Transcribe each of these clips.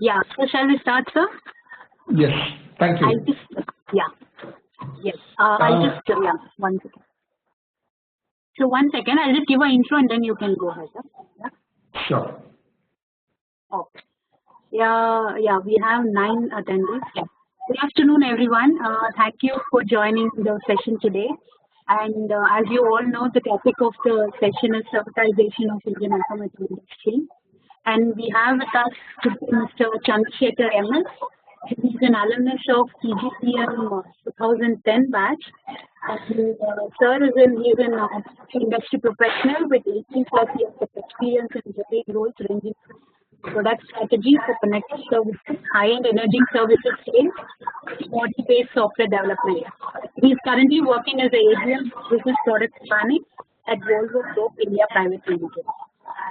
Yeah. So shall we start, sir? Yes. Thank you. I'll just yes. I'll just yeah. 1 second. So 1 second. I'll just give an intro and then you can go ahead. Sir. Yeah. Sure. Okay. Yeah. We have 9 attendees. Yeah. Good afternoon, everyone. Thank you for joining the session today. And as you all know, the topic of the session is servitization of Indian automotive industry. And we have with us today Mr. Chandrashekar MS. He's an alumnus of PGSEM 2010 batch. And sir is he's an industry professional with 18+ years of experience in varied roles ranging from product strategy for connected services, high-end energy services sales, commodity-based software development. He is currently working as a AGM business product planning at Volvo Group India Private Limited.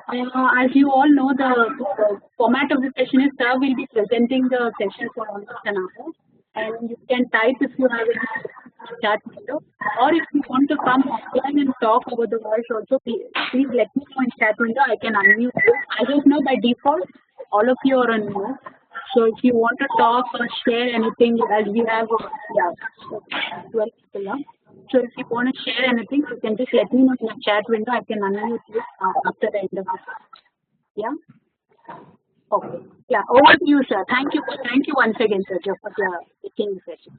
As you all know, the format of the session is sir will be presenting the session for almost an hour, and you can type if you have any chat window, or if you want to come offline and talk over the voice also, please let me know in chat window. I can unmute you. As of now, by default, all of you are on mute. So if you want to talk or share anything, as we have 12 people. So if you want to share anything, you can just let me know in the chat window. I can unmute you after the end of this. Yeah. Okay. Yeah. Over to you, sir. Thank you. Thank you once again, sir, for taking the session.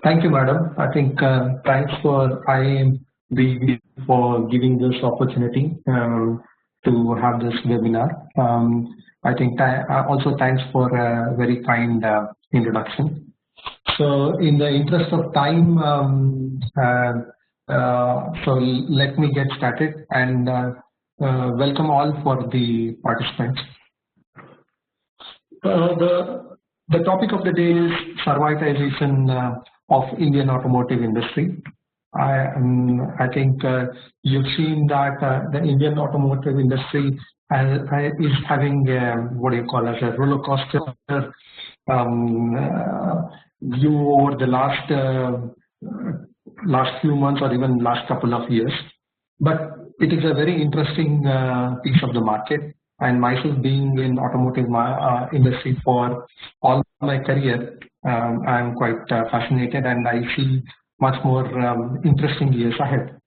Thank you, madam. I think thanks for IAMB for giving this opportunity to have this webinar. I think also thanks for a very kind introduction. So in the interest of time, so let me get started and welcome all for the participants. The topic of the day is servitization of Indian automotive industry. I think you've seen that the Indian automotive industry is having what do you call as a roller coaster view over the last few months or even last couple of years. But it is a very interesting piece of the market. And myself being in automotive industry for all my career, I'm quite fascinated, and I see much more interesting years ahead.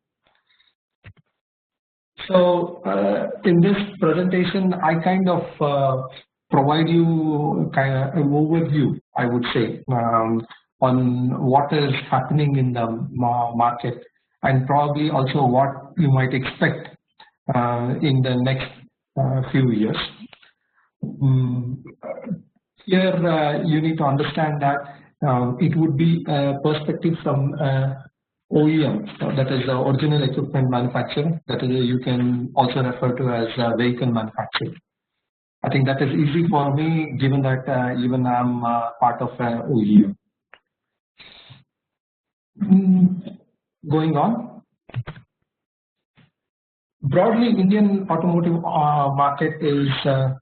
So in this presentation, I kind of provide you an overview, I would say, on what is happening in the market, and probably also what you might expect in the next few years. Here you need to understand that it would be a perspective from OEM, that is the original equipment manufacturer, that is you can also refer to as vehicle manufacturer. I think that is easy for me given that even I'm part of OEM. Going on. Broadly, Indian automotive market is a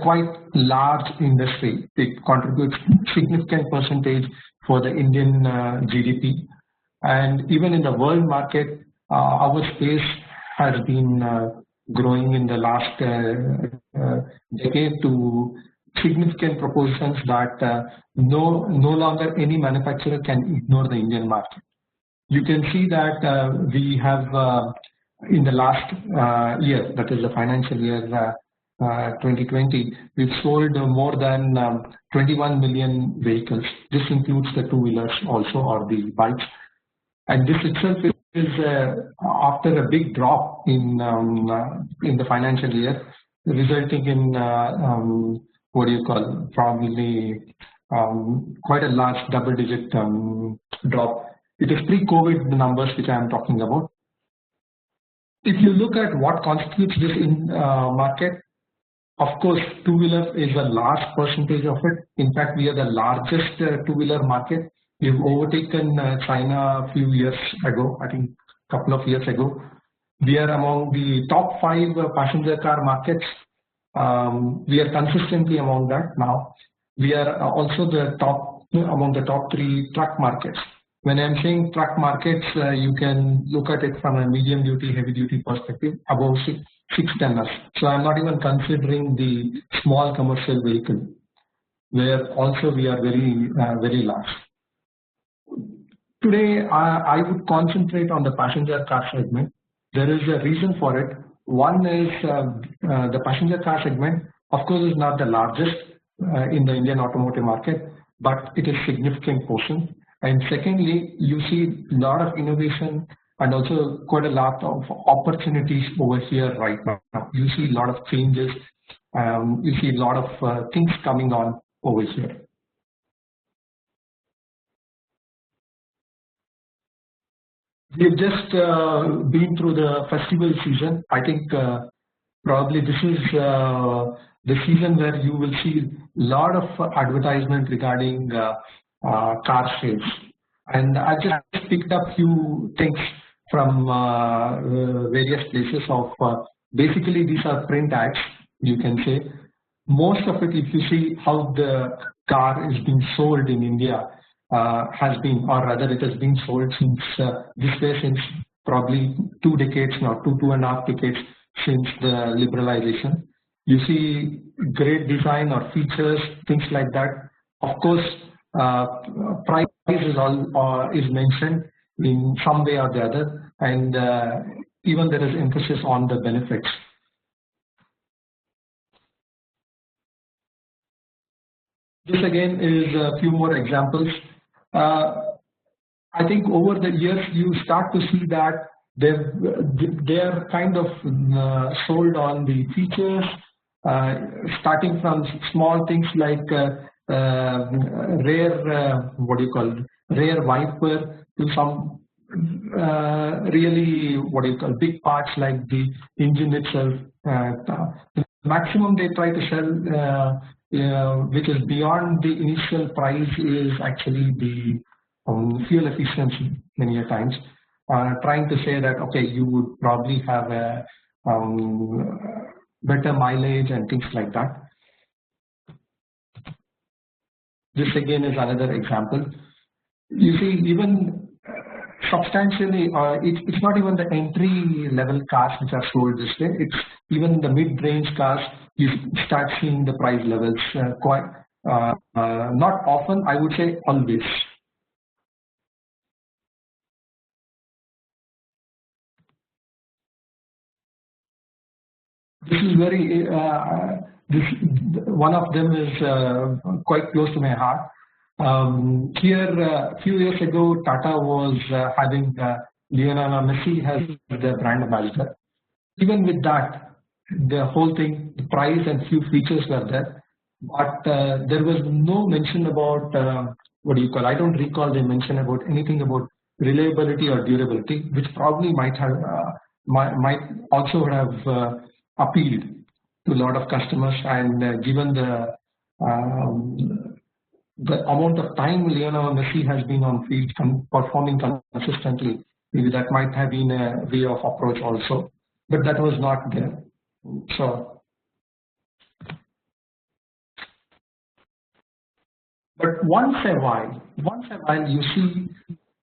quite large industry. It contributes significant percentage for the Indian GDP, and even in the world market, our space has been growing in the last decade to significant proportions that no longer any manufacturer can ignore the Indian market. You can see that we have in the last year, that is the financial year 2020, we've sold more than 21 million vehicles. This includes the two-wheelers also, or the bikes. And this itself is after a big drop in the financial year, resulting in what do you call, probably quite a large double-digit drop. It is pre-COVID numbers which I am talking about. If you look at what constitutes this market, of course, two-wheeler is a large percentage of it. In fact, we are the largest two-wheeler market. We've overtaken China a few years ago, I think a couple of years ago. We are among the top 5 passenger car markets. We are consistently among that now. We are also among the top 3 truck markets. When I'm saying truck markets, you can look at it from a medium duty, heavy duty perspective, above 6 tonners. So I'm not even considering the small commercial vehicle, where also we are very large. Today, I would concentrate on the passenger car segment. There is a reason for it. One is the passenger car segment, of course, is not the largest in the Indian automotive market, but it is significant portion. And secondly, you see a lot of innovation and also quite a lot of opportunities over here right now. You see a lot of changes. You see a lot of things coming on over here. We've just been through the festival season. I think probably this is the season where you will see a lot of advertisement regarding car sales. And I just picked up few things from various places of basically these are print ads, you can say. Most of it, if you see how the car is being sold in India, has been, or rather it has been sold since this way since probably 2 decades now, 2.5 decades since the liberalization. You see great design or features, things like that. Of course, price is all is mentioned in some way or the other, and even there is emphasis on the benefits. This again is a few more examples. I think over the years you start to see that they're kind of sold on the features, starting from small things like rare, what do you call it, rare wiper, to some really what do you call big parts like the engine itself. The maximum they try to sell, which is beyond the initial price, is actually the fuel efficiency many a times. Trying to say that okay, you would probably have a better mileage and things like that. This again is another example. You see, even substantially, it's not even the entry level cars which are sold this way. It's even the mid-range cars. You start seeing the price levels quite not often. I would say always. This is very this one of them is quite close to my heart. Here, a few years ago, Tata was having Lionel Messi as the brand ambassador. Even with that, the whole thing, the price and few features were there, but there was no mention about what do you call? I don't recall they mention about anything about reliability or durability, which probably might have might also have appealed to a lot of customers, and given the amount of time Lionel Messi has been on field performing consistently, maybe that might have been a way of approach also, but that was not there. So, but once a while you see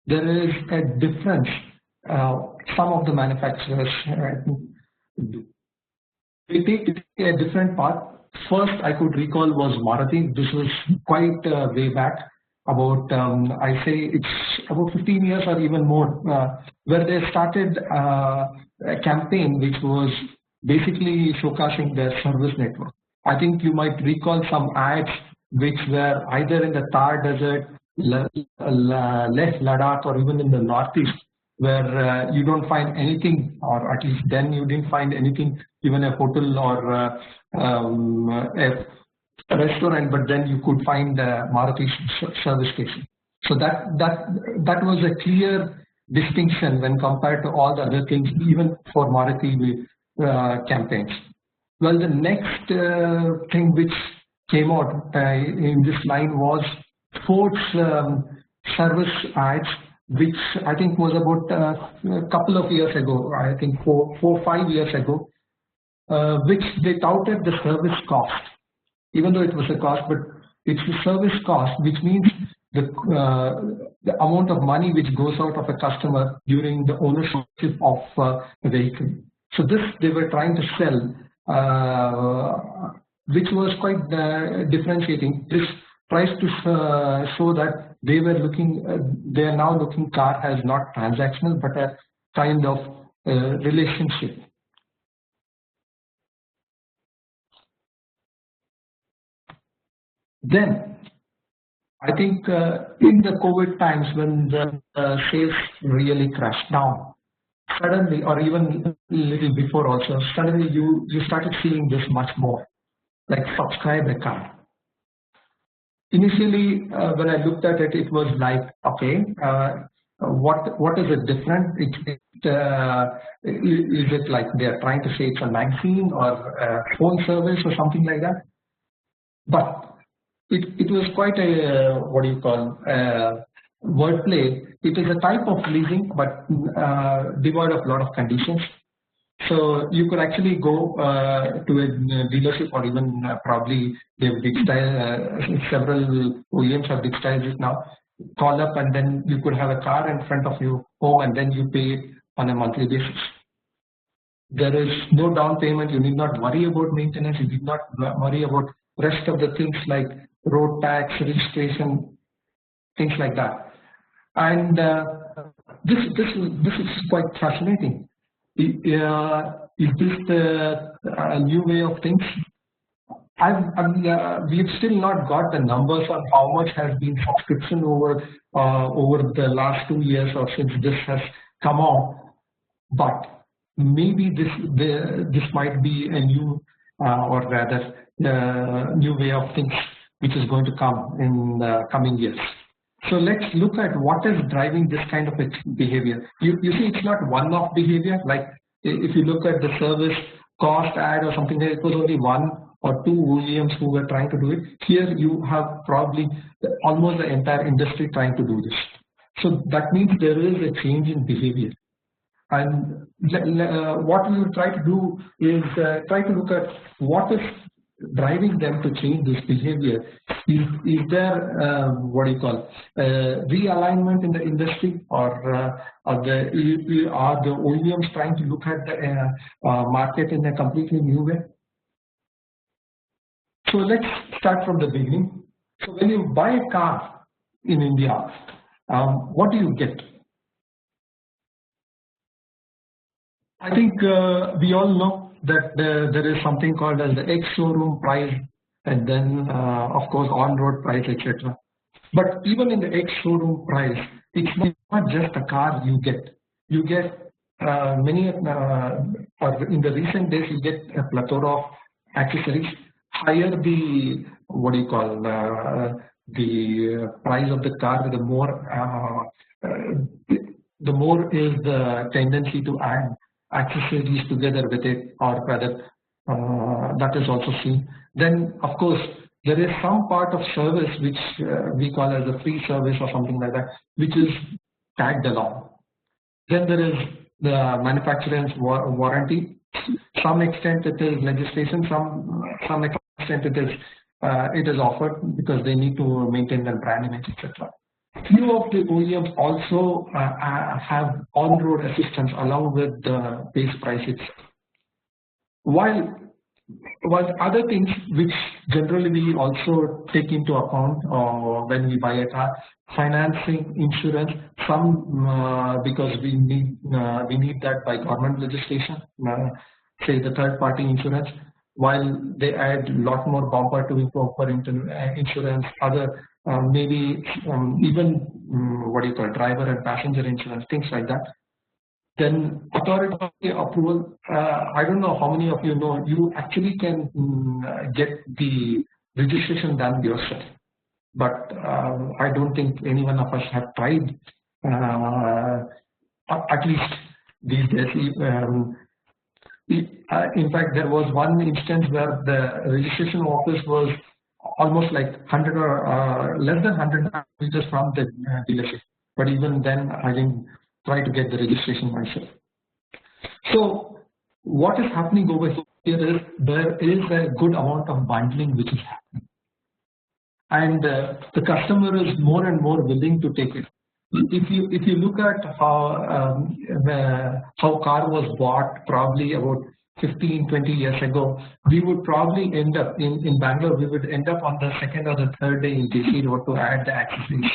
there is a difference. Some of the manufacturers do. They take a different path. First, I could recall was Maruti. This was quite way back, about I say it's about 15 years or even more, where they started a campaign which was basically showcasing their service network. I think you might recall some ads which were either in the Thar Desert, Leh Ladakh, or even in the Northeast, where you don't find anything, or at least then you didn't find anything, even a hotel or a restaurant, but then you could find Maruti service station. So that was a clear distinction when compared to all the other things, even for Maruti campaigns. Well, the next thing which came out in this line was Ford's service ads, which I think was about a couple of years ago, I think 5 years ago, which they touted the service cost, even though it was a cost, but it's the service cost, which means the amount of money which goes out of a customer during the ownership of a vehicle. So this they were trying to sell, which was quite differentiating. This tries to show that they were looking, they are now looking car as not transactional but a kind of relationship. Then I think in the COVID times when the sales really crashed down, suddenly, or even a little before also, suddenly you started seeing this much more, like subscribe a car. Initially, when I looked at it, it was like, okay, what is it different? Is it like they are trying to say it's a magazine or a phone service or something like that? But it was quite a what do you call wordplay. It is a type of leasing, but devoid of a lot of conditions. So you could actually go to a dealership, or even probably they've digitized, several OEMs have digitized it now. Call up and then you could have a car in front of you home, and then you pay it on a monthly basis. There is no down payment. You need not worry about maintenance. You need not worry about rest of the things like road tax, registration, things like that. And this is quite fascinating. Is this the new way of things? We've still not got the numbers on how much has been subscription over the last 2 years or since this has come out, but maybe this might be a new or rather new way of things which is going to come in the coming years. So let's look at what is driving this kind of behavior. You see, it's not one-off behavior. Like if you look at the service cost ad or something, it was only one or two OEMs who were trying to do it. Here you have probably almost the entire industry trying to do this. So that means there is a change in behavior. And what we will try to do is try to look at what is driving them to change this behavior. Is there what do you call realignment in the industry, or are the OEMs trying to look at the market in a completely new way? So let's start from the beginning. So when you buy a car in India, what do you get? I think we all know that there is something called as the ex-showroom price, and then of course on-road price, etc. But even in the ex-showroom price, it's not just a car you get. You get many, or in the recent days, you get a plethora of accessories. Higher the what do you call the price of the car, the more is the tendency to add accessories together with it, or rather that is also seen. Then of course there is some part of service which we call as a free service or something like that, which is tagged along. Then there is the manufacturer's warranty. Some extent it is legislation, some extent it is offered because they need to maintain their brand image, etc. Few of the OEMs also have on-road assistance along with the base price itself. While other things which generally we also take into account when we buy a car, financing, insurance, some because we need that by government legislation, say the third-party insurance. While they add a lot more bumper to for insurance, other maybe even what do you call driver and passenger insurance, things like that. Then authority approval. I don't know how many of you know, you actually can get the registration done yourself, but I don't think any one of us have tried, at least these days. In fact, there was one instance where the registration office was almost like 100 or less than 100 meters from the dealership. But even then, I didn't try to get the registration myself. So what is happening over here is there is a good amount of bundling which is happening, and the customer is more and more willing to take it. if you look at how car was bought probably about 15-20 years ago, we would probably end up in Bangalore. We would end up on the second or the third day in JC Road to add the accessories,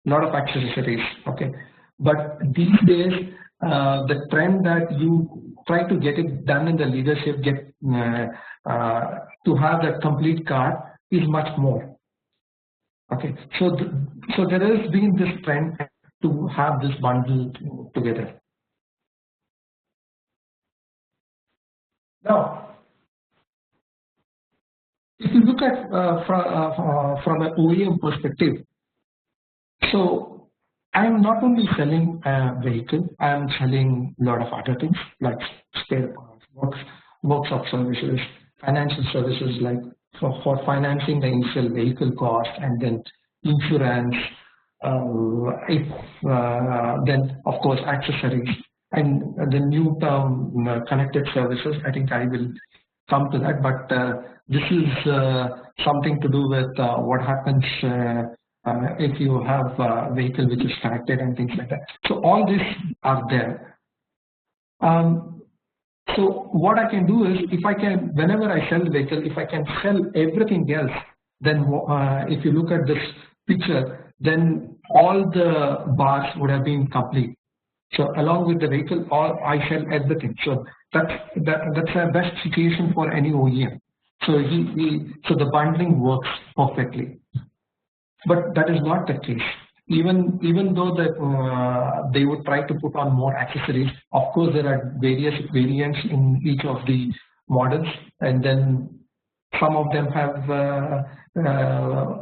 a lot of accessories. Okay, but these days the trend that you try to get it done in the leadership, get to have that complete car is much more. Okay, so so there has been this trend to have this bundle together. Now, if you look at from an OEM perspective, so I'm not only selling a vehicle, I'm selling a lot of other things like spare parts, workshop services, financial services like for financing the initial vehicle cost, and then insurance, then of course accessories, and the new term connected services. I think I will come to that, but this is something to do with what happens if you have a vehicle which is connected and things like that. So all these are there. So what I can do is, if I can, whenever I sell the vehicle, if I can sell everything else, then if you look at this picture, then all the bars would have been complete. So along with the vehicle, I sell everything. So that's a best situation for any OEM. So so the bundling works perfectly. But that is not the case. Even though that they would try to put on more accessories, of course there are various variants in each of the models, and then some of them have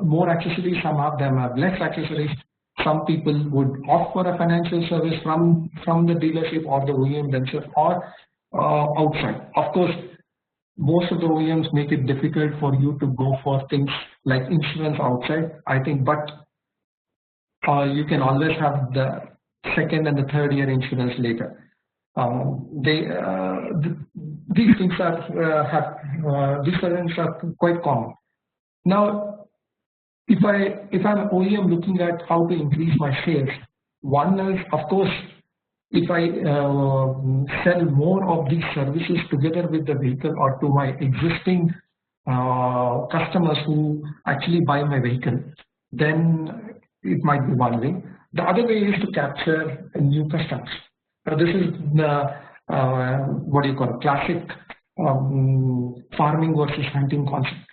more accessories, some of them have less accessories. Some people would opt for a financial service from the dealership or the OEM themselves, or outside. Of course, most of the OEMs make it difficult for you to go for things like insurance outside, I think, but you can always have the second and the third year insurance later. These things are quite common. Now, if I'm an OEM looking at how to increase my sales, one is, of course, if I sell more of these services together with the vehicle or to my existing customers who actually buy my vehicle, then it might be one way. The other way is to capture new customers. Now this is the what do you call it, classic farming versus hunting concept.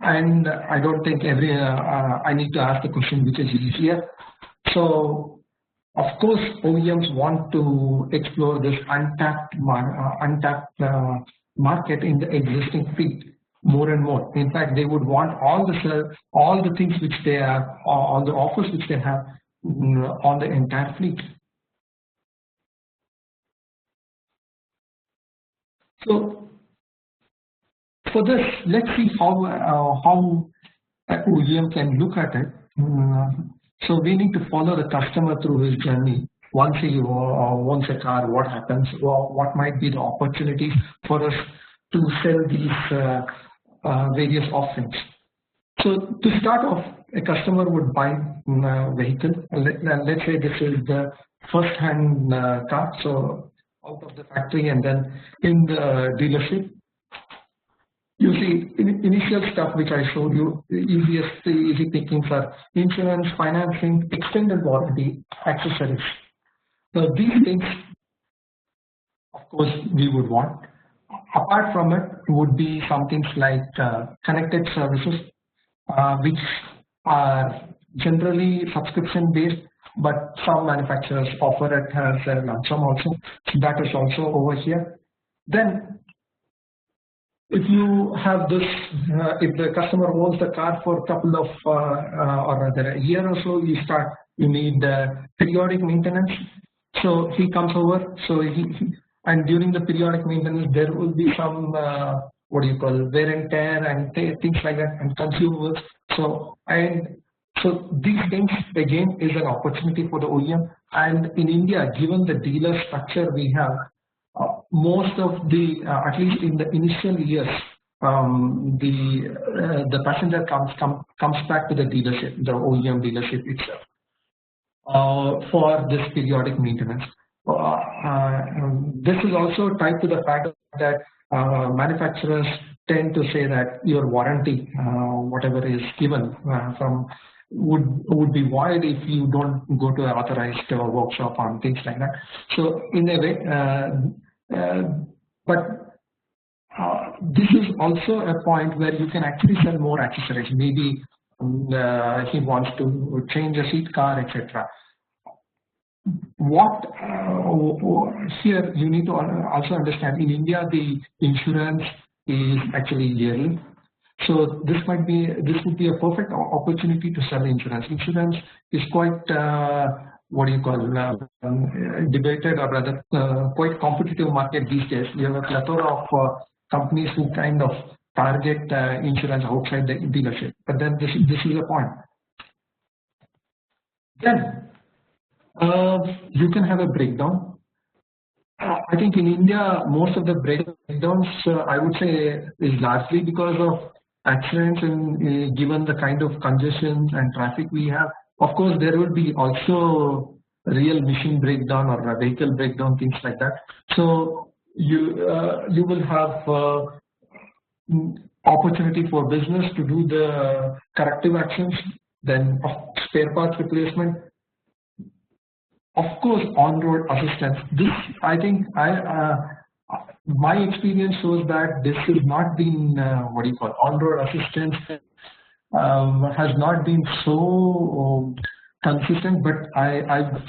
And I don't think I need to ask the question which is easier. So of course, OEMs want to explore this untapped market in the existing fleet more and more. In fact, they would want all the things which they have, all the offers which they have on the entire fleet. So for this, let's see how an OEM can look at it. So we need to follow the customer through his journey. Once he owns a car, what happens? What might be the opportunities for us to sell these various offerings? So to start off, a customer would buy a vehicle. Let's say this is the first-hand car, so out of the factory and then in the dealership. You see, initial stuff which I showed you, easy pickings are insurance, financing, extended warranty, accessories. So these things, of course, we would want. Apart from it, would be some things like connected services, which are generally subscription based, but some manufacturers offer it as a lump sum also. So that is also over here. Then if you have this, if the customer owns the car for a couple of, or rather a year or so, you need periodic maintenance. So he comes over, so and during the periodic maintenance, there will be some, what do you call, wear and tear and things like that, and consumables. So these things again is an opportunity for the OEM. And in India, given the dealer structure we have, most of the, at least in the initial years, the passenger comes back to the dealership, the OEM dealership itself. for this periodic maintenance. This is also tied to the fact that manufacturers tend to say that your warranty, whatever is given from would be void if you don't go to an authorized workshop on things like that. So in a way, but this is also a point where you can actually sell more accessories. Maybe he wants to change a seat car, etc. What here you need to also understand, in India the insurance is actually yearly. So this would be a perfect opportunity to sell insurance. Insurance is quite what do you call debated, or rather quite competitive market these days. We have a plethora of companies who kind of target insurance outside the dealership. But then this is a point. Then you can have a breakdown. I think in India, most of the breakdowns, I would say, is largely because of accidents, and given the kind of congestion and traffic we have. Of course, there will be also real machine breakdown or a vehicle breakdown, things like that. So you will have opportunity for business to do the corrective actions, then spare parts replacement. Of course, on-road assistance. This, I think, my experience shows that this has not been what do you call on-road assistance has not been so consistent. But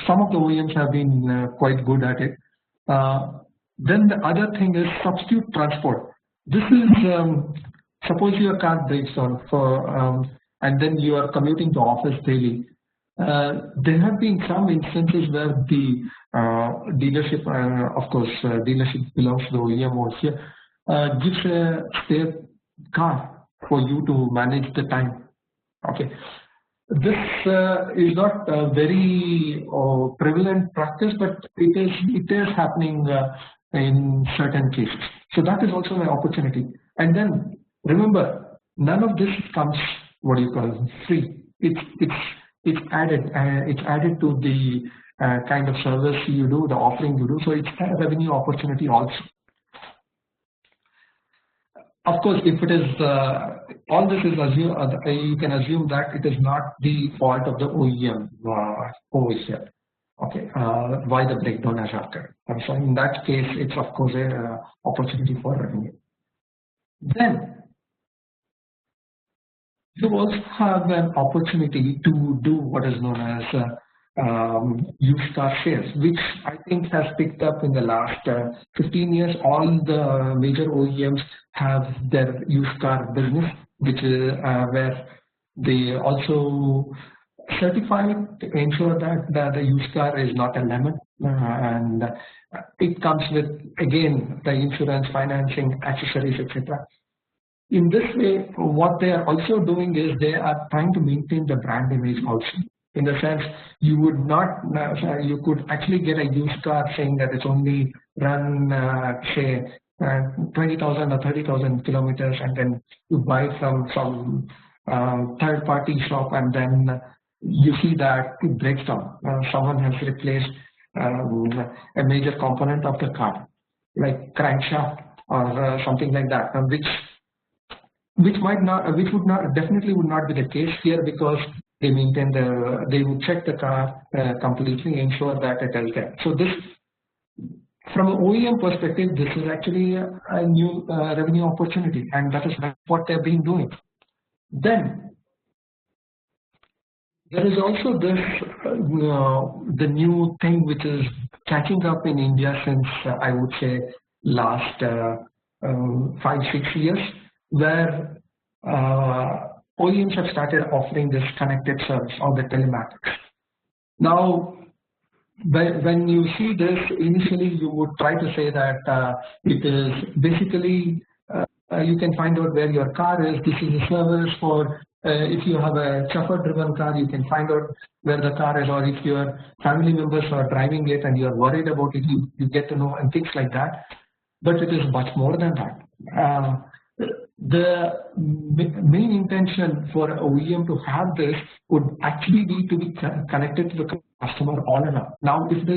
some of the OEMs have been quite good at it. Then the other thing is substitute transport. This is suppose your car breaks down and then you are commuting to office daily. There have been some instances where the dealership, of course, dealership belongs to the OEM over here, gives a spare car for you to manage the time. Okay, this is not a very prevalent practice, but it is happening in certain cases. So that is also an opportunity. And then remember, none of this comes what do you call free. It's added to the kind of service you do, the offering you do. So it's a revenue opportunity also. Of course, if it is all this is assumed, you can assume that it is not the fault of the OEM over here. Okay, why the breakdown has occurred. So in that case, it's of course a opportunity for revenue. Then you also have an opportunity to do what is known as used car sales, which I think has picked up in the last 15 years. All the major OEMs have their used car business, which is where they also certify to ensure that the used car is not a lemon, and it comes with, again, the insurance, financing, accessories, etc. In this way, what they are also doing is they are trying to maintain the brand image also. In the sense, you would not, you could actually get a used car saying that it's only run, say, 20,000 or 30,000 kilometers, and then you buy from some third-party shop, and then you see that it breaks down. Someone has replaced a major component of the car, like crankshaft or something like that, which would not definitely would not be the case here, because they maintain they would check the car completely, ensure that it is there. So this, from an OEM perspective, this is actually a new revenue opportunity, and that is what they've been doing. Then there is also this the new thing which is catching up in India since I would say last 5-6 years, where OEMs have started offering this connected service or the telematics. Now, when you see this, initially you would try to say that it is basically you can find out where your car is. This is a service for if you have a chauffeur-driven car, you can find out where the car is, or if your family members are driving it and you are worried about it, you get to know, and things like that. But it is much more than that. The main intention for OEM to have this would actually be to be connected to the customer all along. Now, if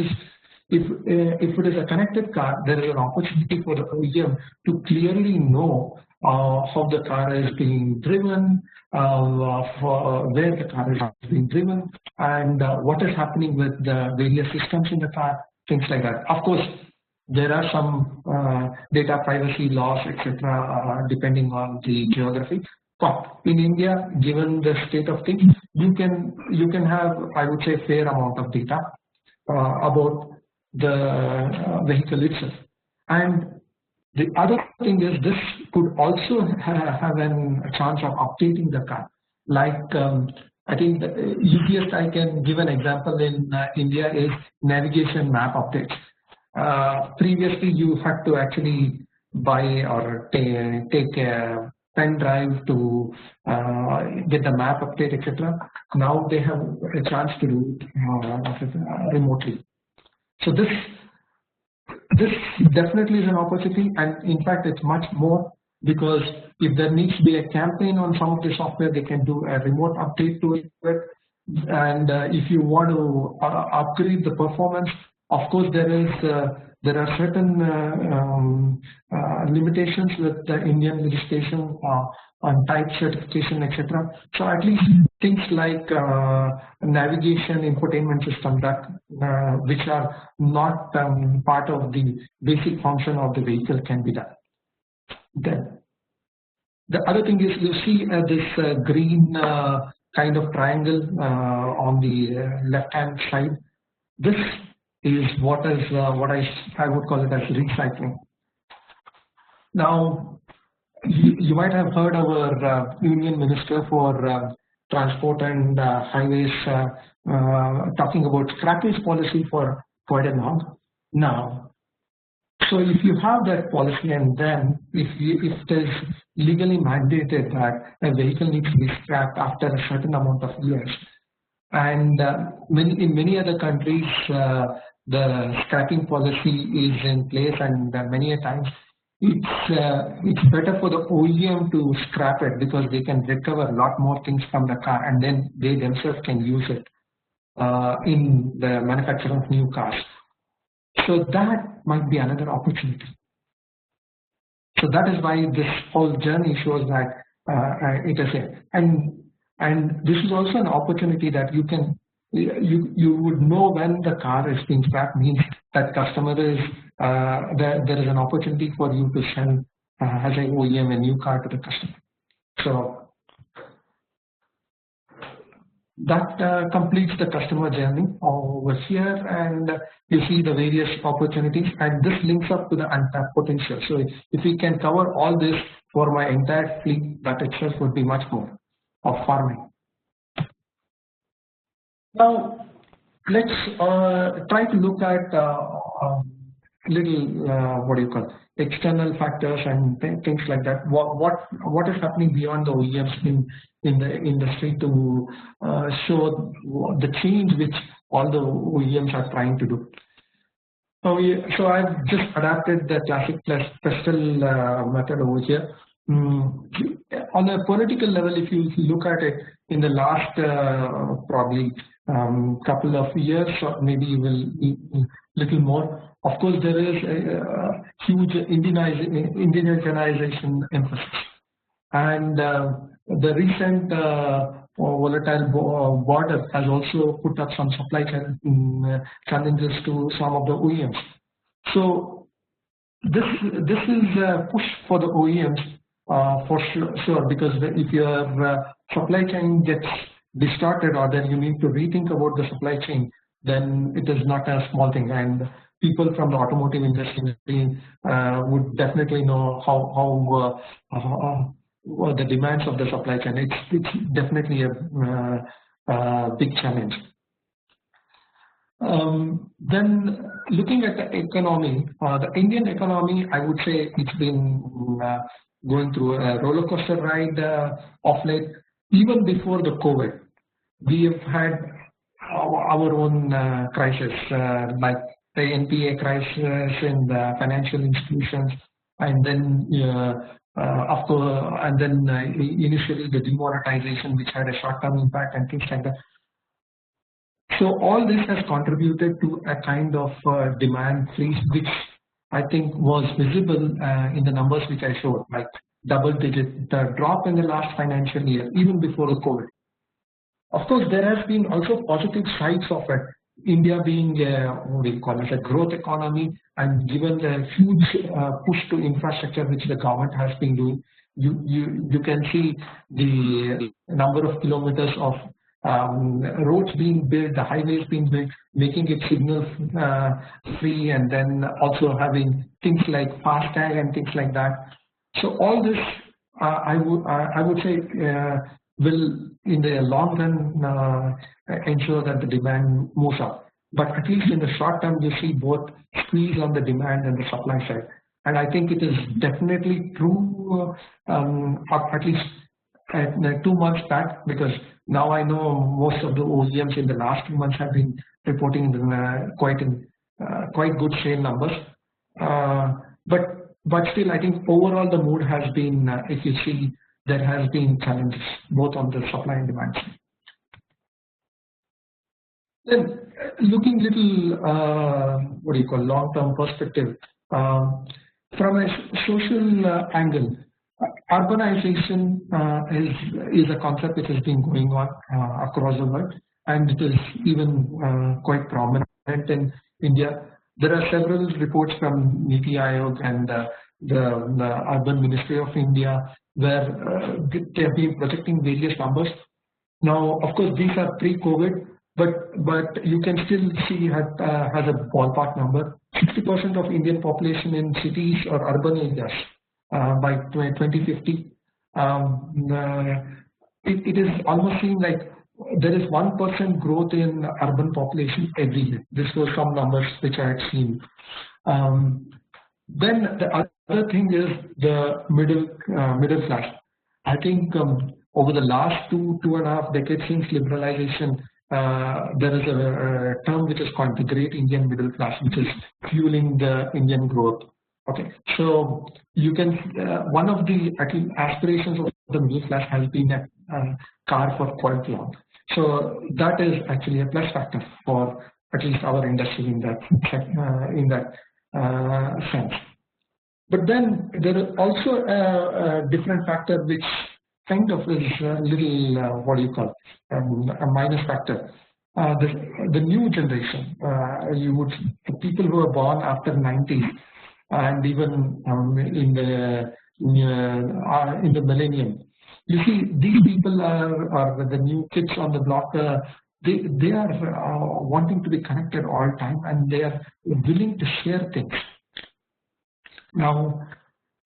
it is a connected car, there is an opportunity for the OEM to clearly know how the car is being driven, for where the car is being driven, and what is happening with the various systems in the car, things like that. Of course, there are some data privacy laws, etc., depending on the geography. But in India, given the state of things, you can have, I would say, fair amount of data about the vehicle itself. And the other thing is this could also have a chance of updating the car. Like I think the easiest I can give an example in India is navigation map updates. Previously, you had to actually buy or take a pen drive to get the map update, etc. Now they have a chance to do it remotely. So this definitely is an opportunity, and in fact, it's much more, because if there needs to be a campaign on some of the software, they can do a remote update to it. And if you want to upgrade the performance, of course, there are certain limitations with the Indian legislation on type certification, etc. So at least things like navigation, infotainment system that which are not part of the basic function of the vehicle can be done. Then the other thing is, you see this green kind of triangle on the left hand side. This is what I would call it as recycling. Now, you might have heard our Union Minister for Transport and Highways talking about scrappage policy for quite a long now. So if you have that policy, and then if it is legally mandated that a vehicle needs to be scrapped after a certain amount of years, and in many other countries the scrapping policy is in place, and many a times it's better for the OEM to scrap it, because they can recover a lot more things from the car, and then they themselves can use it in the manufacture of new cars. So that might be another opportunity. So that is why this whole journey shows that it is here, and this is also an opportunity that you would know when the car is being scrapped, means that customer is there is an opportunity for you to sell as an OEM a new car to the customer. So that completes the customer journey over here, and you see the various opportunities, and this links up to the untapped potential. So if we can cover all this for my entire fleet, that itself would be much more of farming. Now let's try to look at little what do you call external factors and things like that. What is happening beyond the OEMs in the industry to show the change which all the OEMs are trying to do. So I've just adapted the classic pestle method over here. On a political level, if you look at it in the last probably couple of years, or maybe even little more, of course there is a huge indigenization emphasis, and the recent volatile border has also put up some supply challenges to some of the OEMs. So this is a push for the OEMs for sure, because if your supply chain gets distorted, or then you need to rethink about the supply chain, then it is not a small thing, and people from the automotive industry would definitely know how the demands of the supply chain. It's definitely a big challenge. Then looking at the economy, the Indian economy, I would say it's been going through a roller coaster ride of late. Even before the COVID, we have had our own crisis, like the NPA crisis in the financial institutions, and then Of course, and then initially the demonetization, which had a short-term impact and things like that. So all this has contributed to a kind of demand freeze, which I think was visible in the numbers which I showed, like double-digit drop in the last financial year, even before the COVID. Of course, there has been also positive sides of it. India being what do you call it, a growth economy, and given the huge push to infrastructure which the government has been doing, you can see the number of kilometers of roads being built, the highways being built, making it signal free, and then also having things like FASTag and things like that. So all this, I would say, will in the long run ensure that the demand moves up. But at least in the short term, you see both squeeze on the demand and the supply side. And I think it is definitely true, at least 2 months back, because now I know most of the OEMs in the last 2 months have been reporting quite good sale numbers. But still, I think overall the mood has been, if you see, there has been challenges both on the supply and demand side. Then looking little, what do you call, long-term perspective, from a social angle, urbanization is a concept which has been going on across the world, and it is even quite prominent in India. There are several reports from Niti Aayog and the Urban Ministry of India where they have been projecting various numbers. Now, of course, these are pre-COVID, but you can still see has a ballpark number. 60% of Indian population in cities or urban areas by 2050. It is almost seem like there is 1% growth in urban population every year. This was some numbers which I had seen. Then the other thing is the middle class. I think over the last 2.5 decades since liberalization, there is a term which is called the Great Indian Middle Class, which is fueling the Indian growth. Okay, so you can one of the aspirations of the middle class has been a car for quite long. So that is actually a plus factor for at least our industry in that sense. But then there is also a different factor which kind of is a little what do you call a minus factor. The new generation, the people who are born after 90s and even in the millennium. You see, these people are the new kids on the block. They are wanting to be connected all time, and they are willing to share things. Now,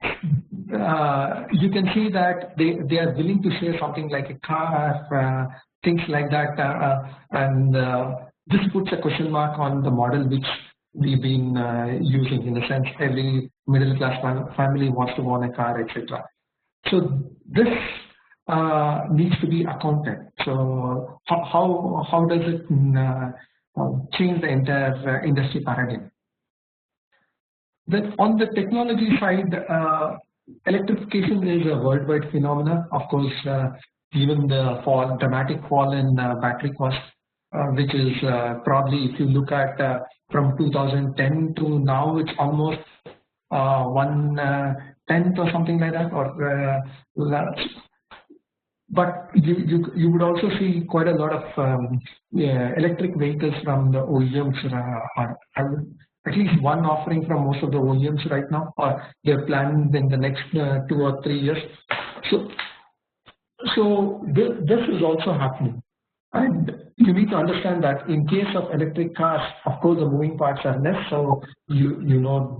you can see that they are willing to share something like a car, things like that, and this puts a question mark on the model which we've been using, in the sense every middle class family wants to own a car, etc. So this needs to be accounted. So how does it change the entire industry paradigm? Then on the technology side, electrification is a worldwide phenomenon. Of course, given the dramatic fall in battery costs, which is probably, if you look at from 2010 to now, it's almost 1/10 or something like that. But you would also see quite a lot of electric vehicles from the OEMs. At least one offering from most of the OEMs right now, or they're planning in the next 2 or 3 years. So this is also happening. And you need to understand that in case of electric cars, of course, the moving parts are less. So you know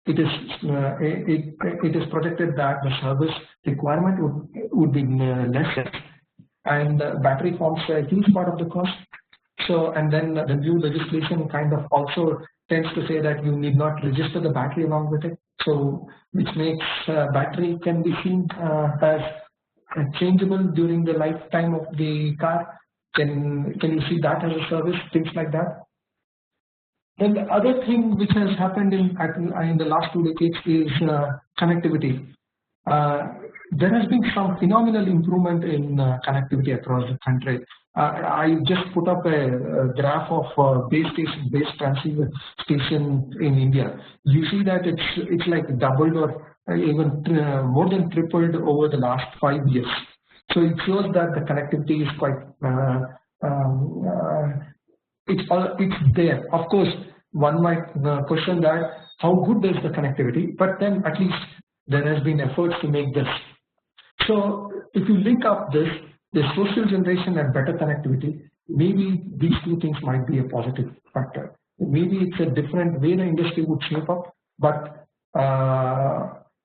it is projected that the service requirement would be less, and battery forms a huge part of the cost. So, and then the new legislation kind of also tends to say that you need not register the battery along with it. So, which makes battery can be seen as changeable during the lifetime of the car. Can you see that as a service? Things like that. Then the other thing which has happened in the last 2 decades is connectivity. there has been some phenomenal improvement in connectivity across the country. I just put up a graph of base transceiver station in India. You see that it's like doubled or even more than tripled over the last 5 years. So it shows that the connectivity is quite it's there. Of course, one might question that how good is the connectivity, but then at least there has been efforts to make this. So if you link up this, the social generation and better connectivity, maybe these two things might be a positive factor. Maybe it's a different way the industry would shape up, but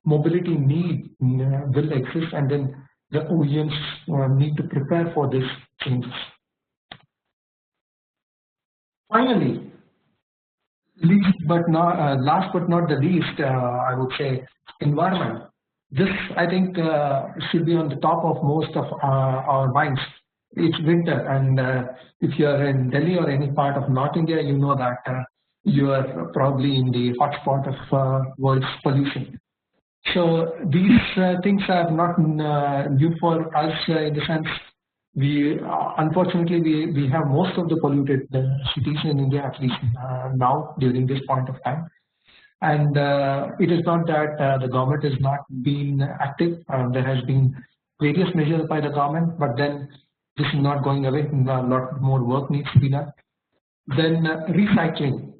mobility need will exist, and then the OEMs need to prepare for these changes. Finally, last but not the least, I would say environment. This, I think, should be on the top of most of our minds. It's winter, and if you are in Delhi or any part of North India, you know that you are probably in the hotspot of world's pollution. So these things are not new for us in the sense we unfortunately we have most of the polluted cities in India, at least now during this point of time. And it is not that the government has not been active. There has been various measures by the government, but then this is not going away. A lot more work needs to be done. Then recycling.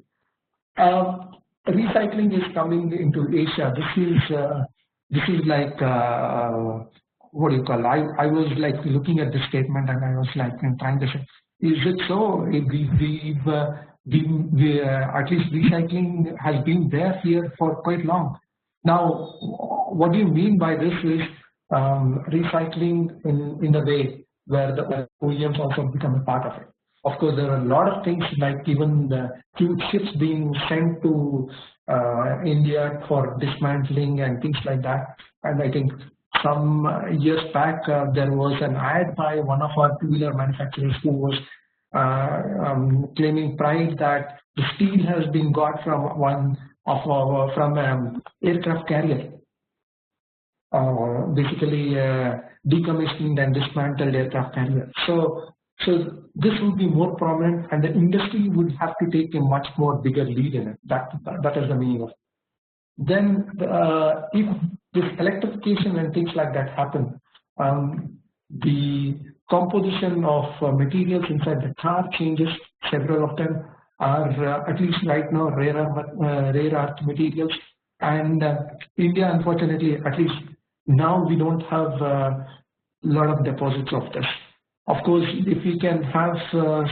Recycling is coming into Asia. This is like what do you call? I was like looking at the statement and I was like trying to say, is it so? At least recycling has been there here for quite long. Now, what do you mean by this is recycling in the way where the OEMs also become a part of it. Of course, there are a lot of things like even the huge ships being sent to India for dismantling and things like that. And I think some years back there was an ad by one of our two-wheeler manufacturers who was claiming pride that the steel has been got from aircraft carrier, basically decommissioned and dismantled aircraft carrier. So this would be more prominent, and the industry would have to take a much more bigger lead in it. That is the meaning of it. Then if this electrification and things like that happen, the composition of materials inside the car changes. Several of them are at least right now rare earth materials, and India, unfortunately, at least now we don't have a lot of deposits of this. Of course, if we can have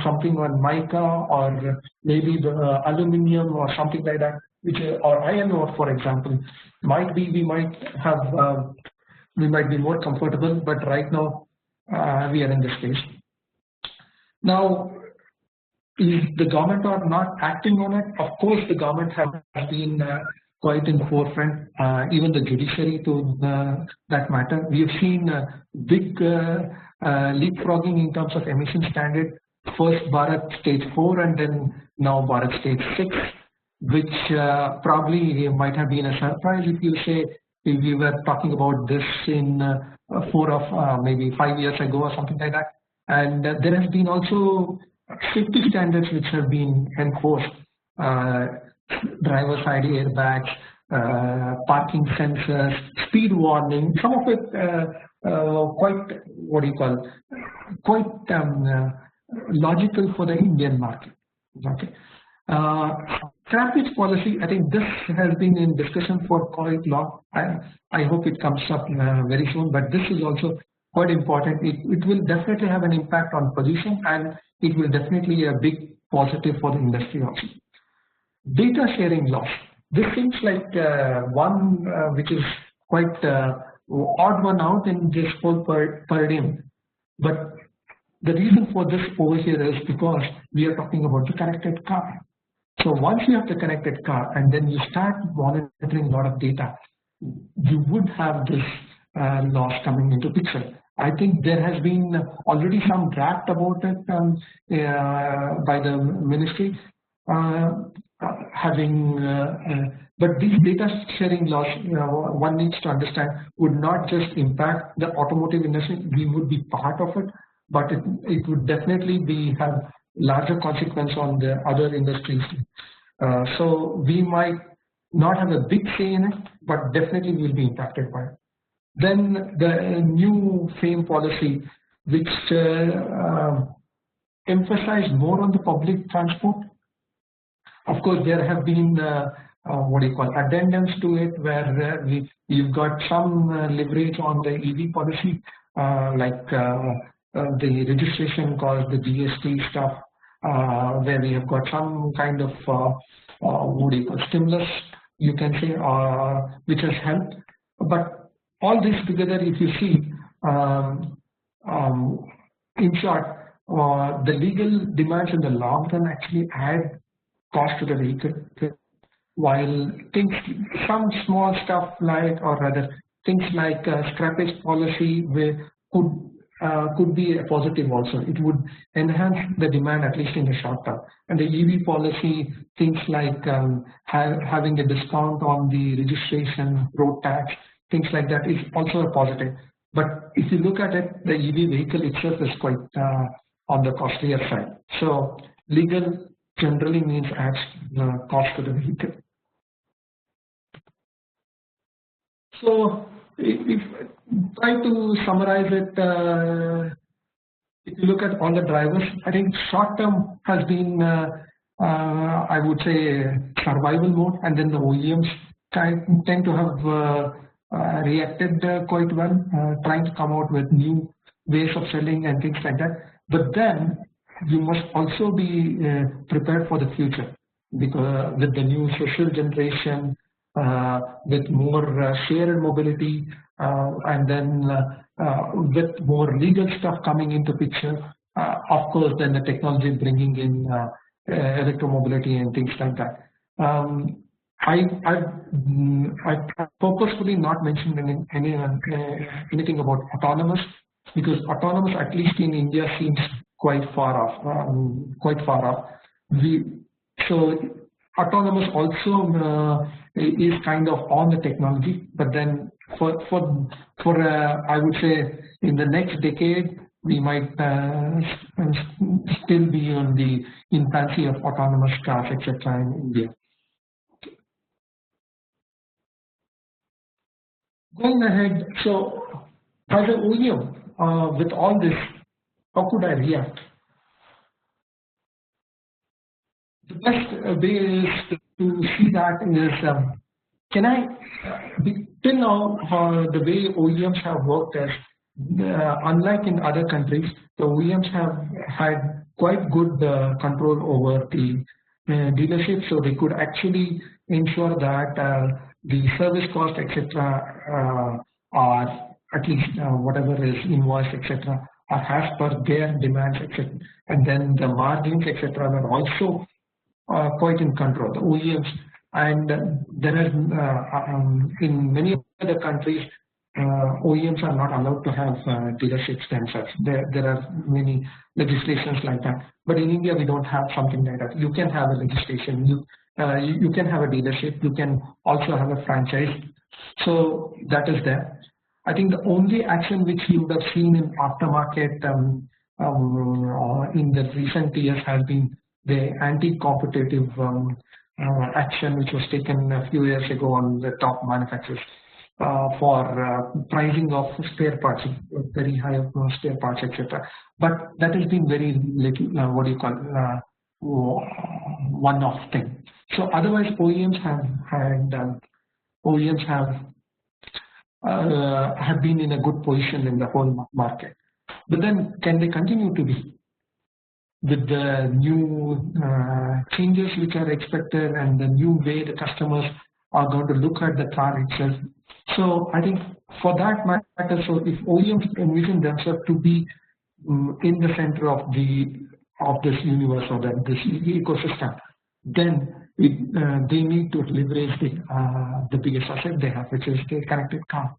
something on mica or maybe the aluminium or something like that, which or iron ore, for example, we might be more comfortable. But right now, we are in this phase. Now, is the government or not acting on it? Of course, the government has been quite in the forefront, even the judiciary to that matter. We have seen big leapfrogging in terms of emission standard. First Bharat Stage 4 and then now Bharat Stage 6, which probably might have been a surprise if you say if we were talking about this in maybe 5 years ago or something like that. And there has been also safety standards which have been enforced. Driver side airbags, parking sensors, speed warning, some of it quite, what do you call, quite logical for the Indian market. Okay. Scrappage policy, I think this has been in discussion for quite long. I hope it comes up very soon, but this is also quite important. It will definitely have an impact on pollution, and it will definitely be a big positive for the industry also. Data sharing laws. This seems like one which is quite odd one out in this whole paradigm. But the reason for this over here is because we are talking about the connected car. So once you have the connected car and then you start monitoring a lot of data, you would have this loss coming into picture. I think there has been already some draft about it by the ministry, having But these data sharing laws, one needs to understand, would not just impact the automotive industry. We would be part of it, but it would definitely have larger consequence on the other industries. So we might not have a big say in it, but definitely we will be impacted by it. Then the new FAME policy, which emphasized more on the public transport. Of course, there have been addendums to it, where you've got some leverage on the EV policy, like the registration cost, the GST stuff, where we have got some kind of stimulus, you can say, which has helped. But all this together, if you see, in short, the legal demands in the long run actually add cost to the vehicle, while some small stuff like, or rather things like scrappage policy could be a positive also. It would enhance the demand, at least in the short term. And the EV policy, things like having a discount on the registration, road tax, things like that is also a positive. But if you look at it, the EV vehicle itself is quite on the costlier side. So legal generally means adds cost to the vehicle. So if try to summarize it, if you look at all the drivers, I think short term has been, I would say, survival mode, and then the OEMs tend to have reacted quite well, trying to come out with new ways of selling and things like that. But then you must also be prepared for the future, because with the new social generation, with more shared mobility, and then with more legal stuff coming into picture, of course, then the technology bringing in electromobility and things like that. I purposefully not mentioned anything about autonomous, because autonomous, at least in India, seems quite far off. So autonomous also is kind of on the technology, but then for I would say in the next decade we might still be on the infancy of autonomous cars, etc. in India. Going ahead, so as an OEM, with all this, how could I react? The best way is to see that is, can I, till now, the way OEMs have worked is, unlike in other countries, the OEMs have had quite good control over the dealership, so they could actually ensure that the service cost, etc., are at least whatever is invoiced, etc., are as per their demands, etc., and then the margins, etc., are also quite in control, the OEMs. And there is, in many other countries, OEMs are not allowed to have dealerships themselves. There are many legislations like that. But in India, we don't have something like that. You can have a legislation. You can have a dealership. You can also have a franchise. So that is there. I think the only action which you would have seen in aftermarket in the recent years has been the anti-competitive action which was taken a few years ago on the top manufacturers for pricing of spare parts, very high of spare parts, etc. But that has been very little, one-off thing. So otherwise, OEMs have been in a good position in the whole market. But then, can they continue to be? With the new changes which are expected and the new way the customers are going to look at the car itself. So I think for that matter, so if OEMs envision themselves to be in the center of this universe or this ecosystem, then they need to leverage the biggest asset they have, which is the connected car.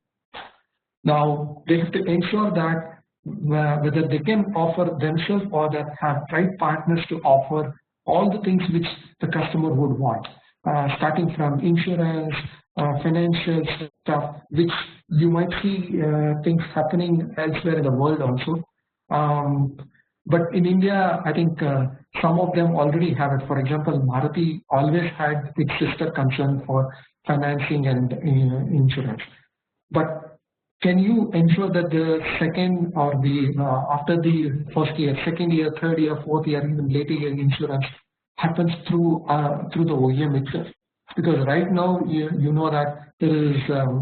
Now they have to ensure that whether they can offer themselves or that have right partners to offer all the things which the customer would want. starting from insurance, financial stuff, which you might see things happening elsewhere in the world also. But in India, I think some of them already have it. For example, Bharati always had its sister concern for financing and insurance. But can you ensure that the second or the after the first year, second year, third year, fourth year, even later year insurance happens through the OEM itself? Because right now you know that there is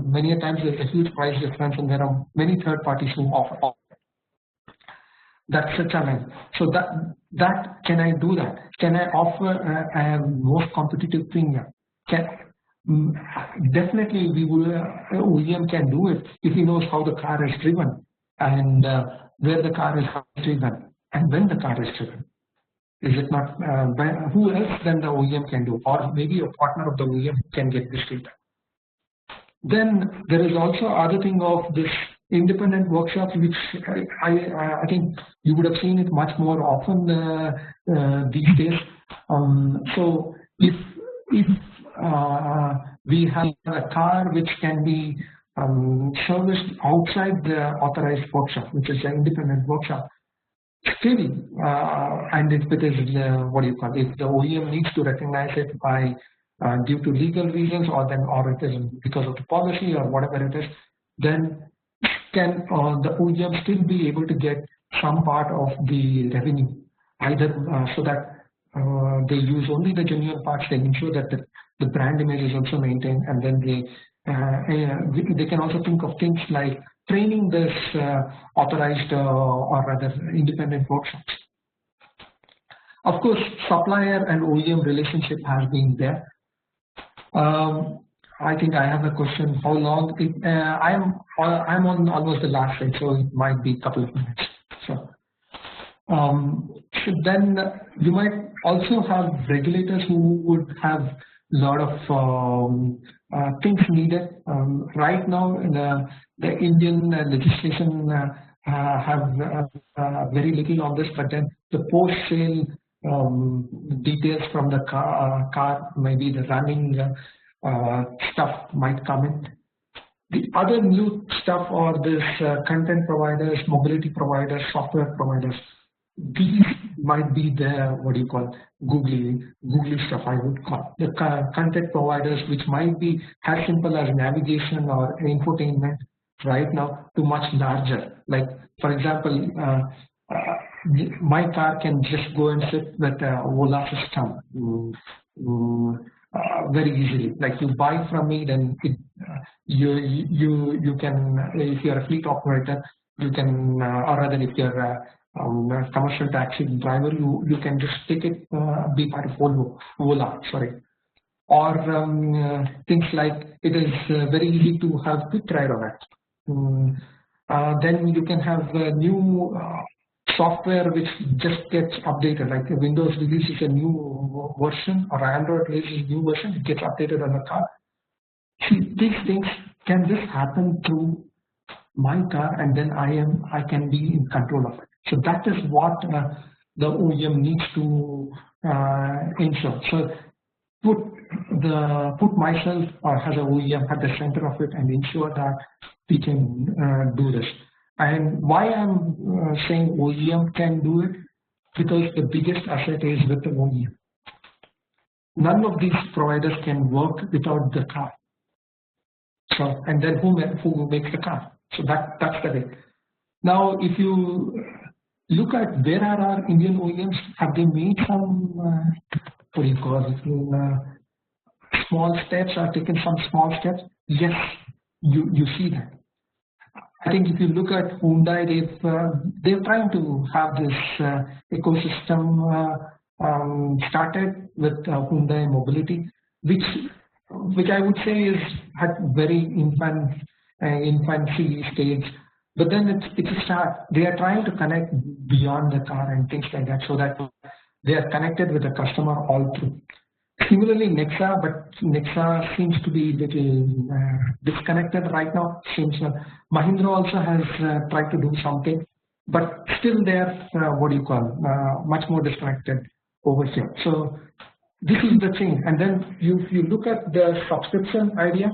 many a times there's a huge price difference, and there are many third parties who offer. That's a challenge. So that can I do that? Can I offer a most competitive premium? Definitely we will. OEM can do it if he knows how the car is driven and where the car is driven and when the car is driven. Is it not? Who else than the OEM can do, or maybe a partner of the OEM can get this data? Then there is also other thing of this independent workshops, which I think you would have seen it much more often these days. So if we have a car which can be serviced outside the authorized workshop, which is an independent workshop, still, and if it is what do you call it, if the OEM needs to recognize it by due to legal reasons, or it is because of the policy or whatever it is, then can the OEM still be able to get some part of the revenue, either so that they use only the genuine parts, they ensure that the brand image is also maintained, and then they can also think of things like training this authorized or rather independent workshops. Of course, supplier and OEM relationship has been there. I think I have a question. How long? I'm on almost the last slide, so it might be a couple of minutes. So then you might also have regulators who would have a lot of things needed. Right now, the Indian legislation have very little on this, but then the post-sale details from the car, maybe the running stuff might come in. The other new stuff are this content providers, mobility providers, software providers. These might be the what do you call googly stuff, I would call the content providers, which might be as simple as navigation or infotainment right now to much larger. Like for example, my car can just go and sit with a Ola system very easily. Like you buy from me, then you can, if you're a fleet operator, you can, or rather if you're a commercial taxi driver, you can just take it, be part of Ola, sorry. Or things like it is very easy to have quick ride on it. Then you can have new software which just gets updated, like Windows releases a new version or Android releases a new version, it gets updated on the car. See, these things can just happen through my car, and then I can be in control of it. So that is what the OEM needs to ensure. So put myself as an OEM at the center of it and ensure that we can do this. And why I'm saying OEM can do it? Because the biggest asset is with the OEM. None of these providers can work without the car. So, and then who makes the car? So that's the way. Now, if you look at where are our Indian OEMs, have they made some what do you call it, small steps, or taken some small steps? Yes, you see that. I think if you look at Hyundai, they're trying to have this ecosystem started with Hyundai Mobility, which I would say is at very infancy stage. But then it's a start. They are trying to connect beyond the car and things like that, so that they are connected with the customer all through. Similarly, Nexa, but Nexa seems to be a little disconnected right now. Seems Mahindra also has tried to do something, but still they're what do you call much more disconnected over here. So this is the thing. And then you look at the subscription idea,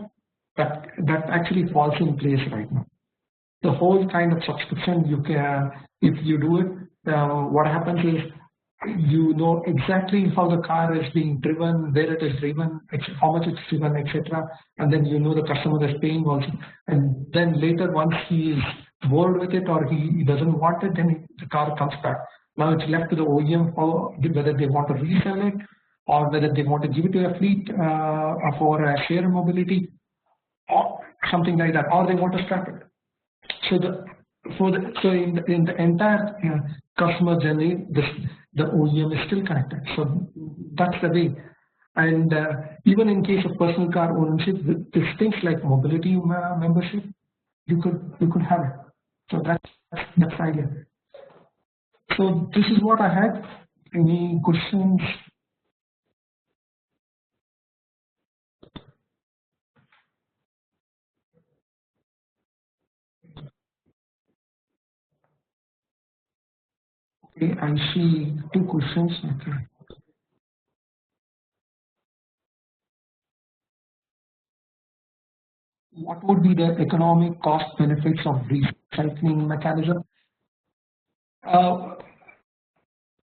that actually falls in place right now. The whole kind of subscription, you can, if you do it, what happens is you know exactly how the car is being driven, where it is driven, how much it's driven, etc. And then you know the customer is paying also. And then later, once he is bored with it or he doesn't want it, then the car comes back. Now it's left to the OEM for whether they want to resell it or whether they want to give it to a fleet for a share mobility or something like that, or they want to scrap it. So in the entire customer journey, the OEM is still connected. So that's the way. And even in case of personal car ownership, with these things like mobility membership, you could have it. So that's the idea. So this is what I had. Any questions? Okay, I see 2 questions. Okay. What would be the economic cost benefits of recycling mechanism?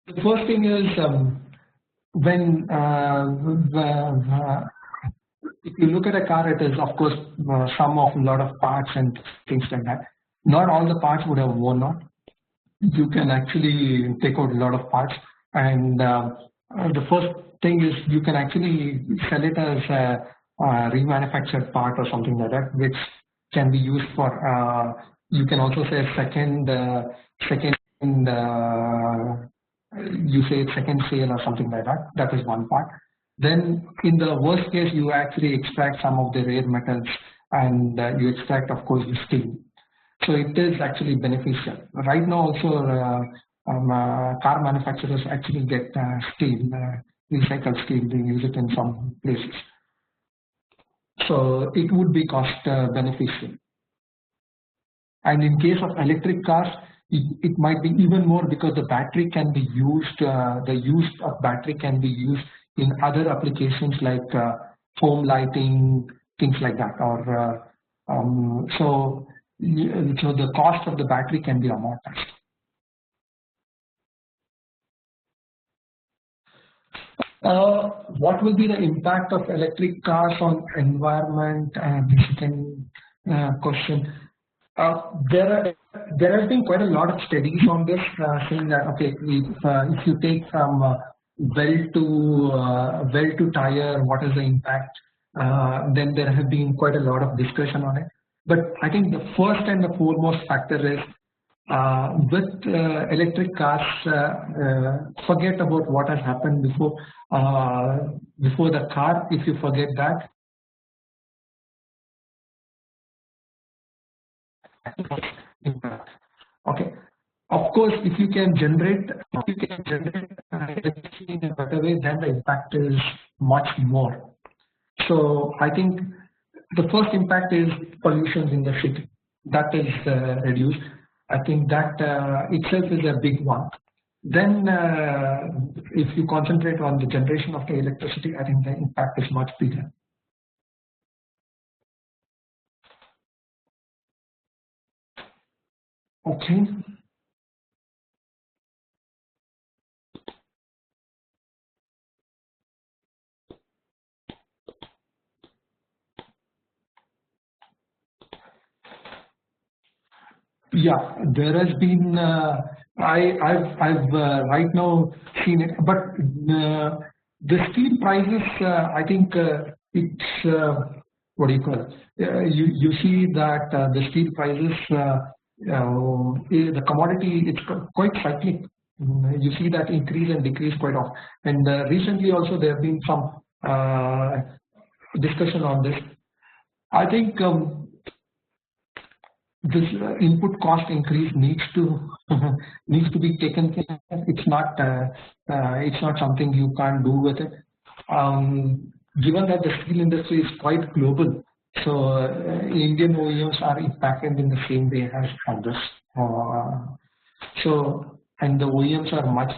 The first thing is when if you look at a car, it is of course sum of a lot of parts and things like that. Not all the parts would have worn out. You can actually take out a lot of parts, and the first thing is you can actually sell it as a remanufactured part or something like that, which can be used for. You can also say second. You say second sale or something like that. That is one part. Then in the worst case, you actually extract some of the rare metals and you extract, of course, the steel. So it is actually beneficial. Right now also car manufacturers actually get steel, recycled steel, they use it in some places. So it would be cost beneficial. And in case of electric cars, it might be even more because the battery can be used, the use of battery can be used in other applications like home lighting, things like that. Or so the cost of the battery can be amortized. What will be the impact of electric cars on environment? The second question. There has been quite a lot of studies on this, saying that okay, if you take from well to tire, what is the impact? Then there have been quite a lot of discussion on it. But I think the first and the foremost factor is with electric cars, forget about what has happened before the car. If you forget that, impact. Okay. Of course, if you can generate electricity in a better way, then the impact is much more. So I think the first impact is pollution in the city. That is reduced. I think that itself is a big one. Then if you concentrate on the generation of the electricity, I think the impact is much bigger. Okay. Yeah, there has been. I've right now seen it, but the steel prices. I think it's what do you call it? You see that the steel prices, the commodity, it's quite cyclic. You see that increase and decrease quite often. And recently also there have been some discussion on this. I think this input cost increase needs to needs to be taken care of. It's not something you can't do with it. Given that the steel industry is quite global, so Indian OEMs are impacted in the same way as others. So and the OEMs are much,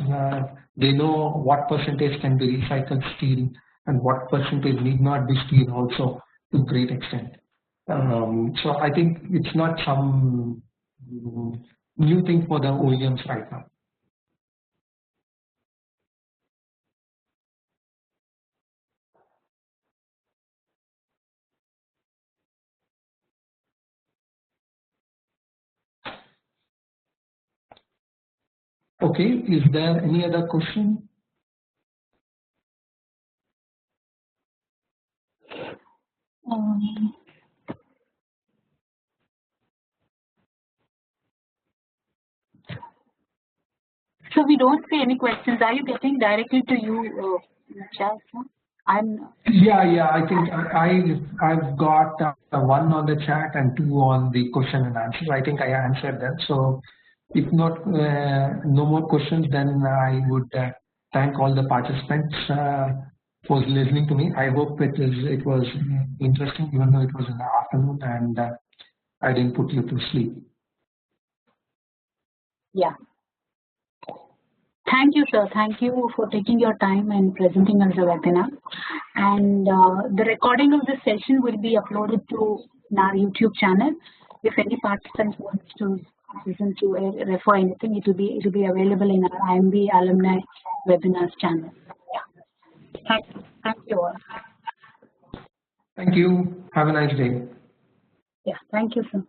they know what percentage can be recycled steel and what percentage need not be steel also to great extent. So I think it's not some new thing for the OEMs right now. Okay, is there any other question? So we don't see any questions. Are you getting directly to you, chat? I'm. Yeah. I think I've got one on the chat and two on the question and answer. I think I answered them. So if not, no more questions, then I would thank all the participants for listening to me. I hope it was interesting, even though it was in the afternoon and I didn't put you to sleep. Yeah. Thank you, sir. Thank you for taking your time and presenting us the webinar. And the recording of this session will be uploaded to our YouTube channel. If any participant wants to listen to it, refer anything, it will be available in our IMB Alumni Webinars channel. Yeah. Thank you all. Thank you. Have a nice day. Yeah. Thank you, sir.